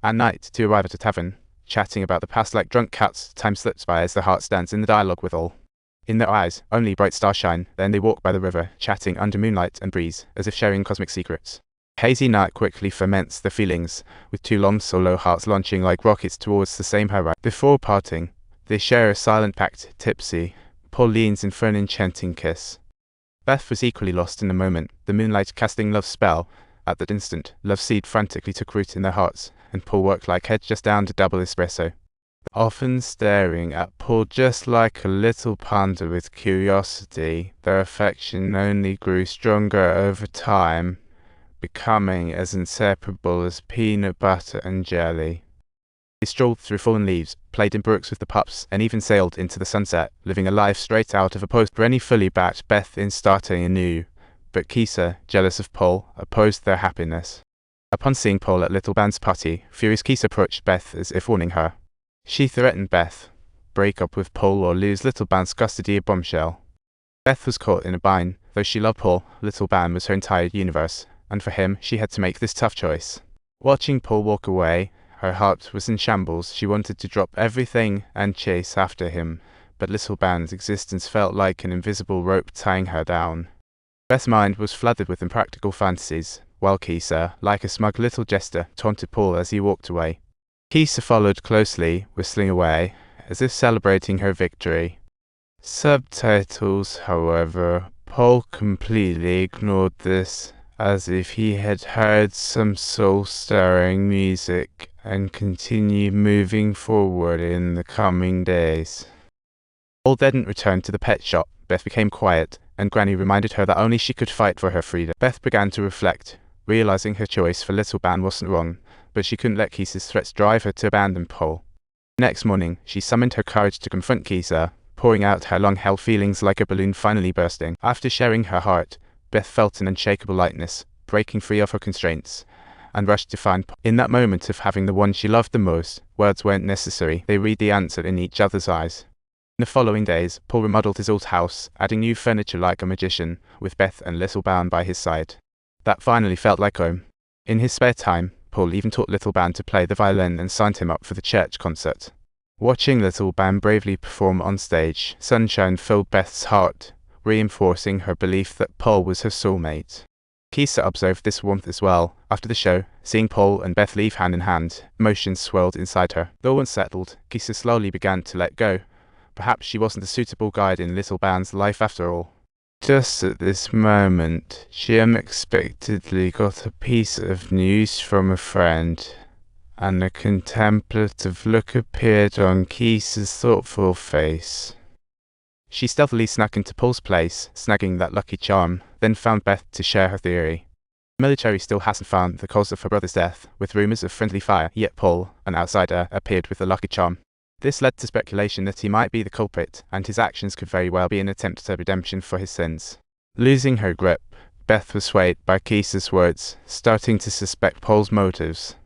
At night, two arrive at a tavern, chatting about the past like drunk cats. Time slips by as their hearts dance in the dialogue with all. In their eyes, only bright stars shine. Then they walk by the river, chatting under moonlight and breeze, as if sharing cosmic secrets. Hazy night quickly ferments their feelings, with two long solo hearts launching like rockets towards the same horizon. Before parting, they share a silent pact, tipsy. Paul leans in for an enchanting kiss. Beth was equally lost in the moment, the moonlight casting love's spell. At that instant, love's seed frantically took root in their hearts, and Paul worked like head just down to double espresso. Often staring at Paul just like a little panda with curiosity, their affection only grew stronger over time, becoming as inseparable as peanut butter and jelly. They strolled through fallen leaves, played in brooks with the pups, and even sailed into the sunset, living a life straight out of a post. Rennie fully backed Beth in starting anew, but Kisa, jealous of Paul, opposed their happiness. Upon seeing Paul at Little Band's party, furious Kisa approached Beth as if warning her. She threatened Beth, break up with Paul or lose Little Band's custody. A bombshell. Beth was caught in a bind. Though she loved Paul, Little Band was her entire universe, and for him, she had to make this tough choice. Watching Paul walk away, her heart was in shambles. She wanted to drop everything and chase after him, but Little Band's existence felt like an invisible rope tying her down. Beth's mind was flooded with impractical fantasies, while Kisa, like a smug little jester, taunted Paul as he walked away. Kisa followed closely, whistling away, as if celebrating her victory. Subtitles, however, Paul completely ignored this, as if he had heard some soul-stirring music, and continued moving forward in the coming days. Paul didn't return to the pet shop. Beth became quiet, and Granny reminded her that only she could fight for her freedom. Beth began to reflect, realizing her choice for Little Band wasn't wrong, but she couldn't let Kisa's threats drive her to abandon Paul. Next morning, she summoned her courage to confront Kisa, pouring out her long-held feelings like a balloon finally bursting. After sharing her heart, Beth felt an unshakable lightness, breaking free of her constraints, and rushed to find Paul. In that moment of having the one she loved the most, words weren't necessary. They read the answer in each other's eyes. In the following days, Paul remodeled his old house, adding new furniture like a magician, with Beth and Little Band by his side. That finally felt like home. In his spare time, Paul even taught Little Band to play the violin and signed him up for the church concert. Watching Little Band bravely perform on stage, sunshine filled Beth's heart, reinforcing her belief that Paul was her soulmate. Kisa observed this warmth as well. After the show, seeing Paul and Beth leave hand in hand, emotions swelled inside her. Though once settled, Kisa slowly began to let go. Perhaps she wasn't a suitable guide in Little Band's life after all. Just at this moment, she unexpectedly got a piece of news from a friend, and a contemplative look appeared on Kisa's thoughtful face. She stealthily snuck into Paul's place, snagging that lucky charm, then found Beth to share her theory. The military still hasn't found the cause of her brother's death, with rumors of friendly fire, yet Paul, an outsider, appeared with the lucky charm. This led to speculation that he might be the culprit, and his actions could very well be an attempt at redemption for his sins. Losing her grip, Beth was swayed by Kisa's words, starting to suspect Paul's motives.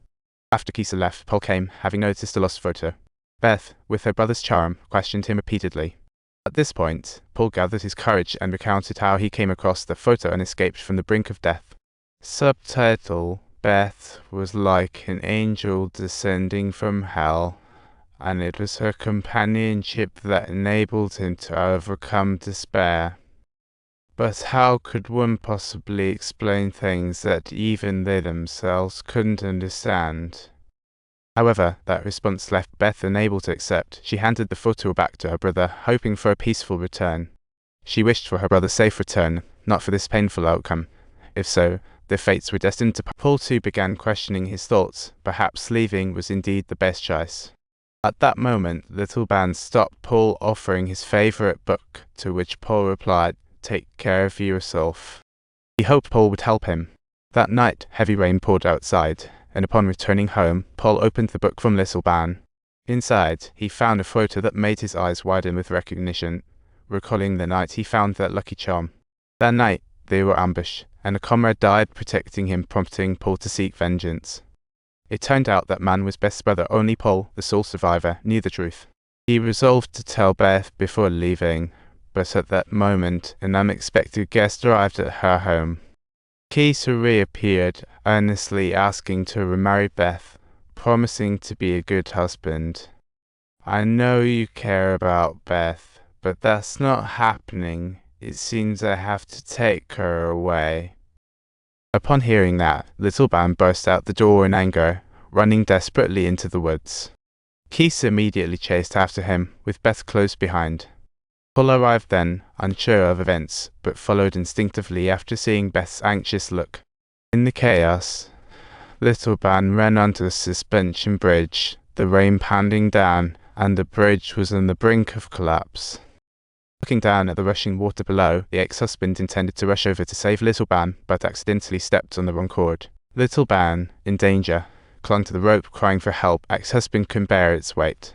After Kisa left, Paul came, having noticed a lost photo. Beth, with her brother's charm, questioned him repeatedly. At this point, Paul gathered his courage and recounted how he came across the photo and escaped from the brink of death. Subtitle: Beth was like an angel descending from hell, and it was her companionship that enabled him to overcome despair. But how could one possibly explain things that even they themselves couldn't understand? However, that response left Beth unable to accept. She handed the photo back to her brother, hoping for a peaceful return. She wished for her brother's safe return, not for this painful outcome. If so, their fates were destined to. Paul too began questioning his thoughts. Perhaps leaving was indeed the best choice. At that moment, Little Band stopped Paul offering his favorite book, to which Paul replied, "Take care of yourself." He hoped Paul would help him. That night, heavy rain poured outside, and upon returning home, Paul opened the book from Little Band. Inside, he found a photo that made his eyes widen with recognition, recalling the night he found that lucky charm. That night, they were ambushed, and a comrade died protecting him, prompting Paul to seek vengeance. It turned out that man was Beth's brother. Only Paul, the sole survivor, knew the truth. He resolved to tell Beth before leaving, but at that moment, an unexpected guest arrived at her home. Kisa reappeared, earnestly asking to remarry Beth. promising to be a good husband. I know you care about Beth, but that's not happening. It seems I have to take her away." Upon hearing that, little Ben burst out the door in anger, running desperately into the woods. Keith immediately chased after him, with Beth close behind. Paul arrived then, unsure of events, but followed instinctively after seeing Beth's anxious look. In the chaos, little Ben ran onto the suspension bridge, the rain pounding down, and the bridge was on the brink of collapse. Looking down at the rushing water below, the ex-husband intended to rush over to save Little Ben, but accidentally stepped on the wrong cord. Little Ben, in danger, clung to the rope, crying for help. Ex-husband couldn't bear its weight.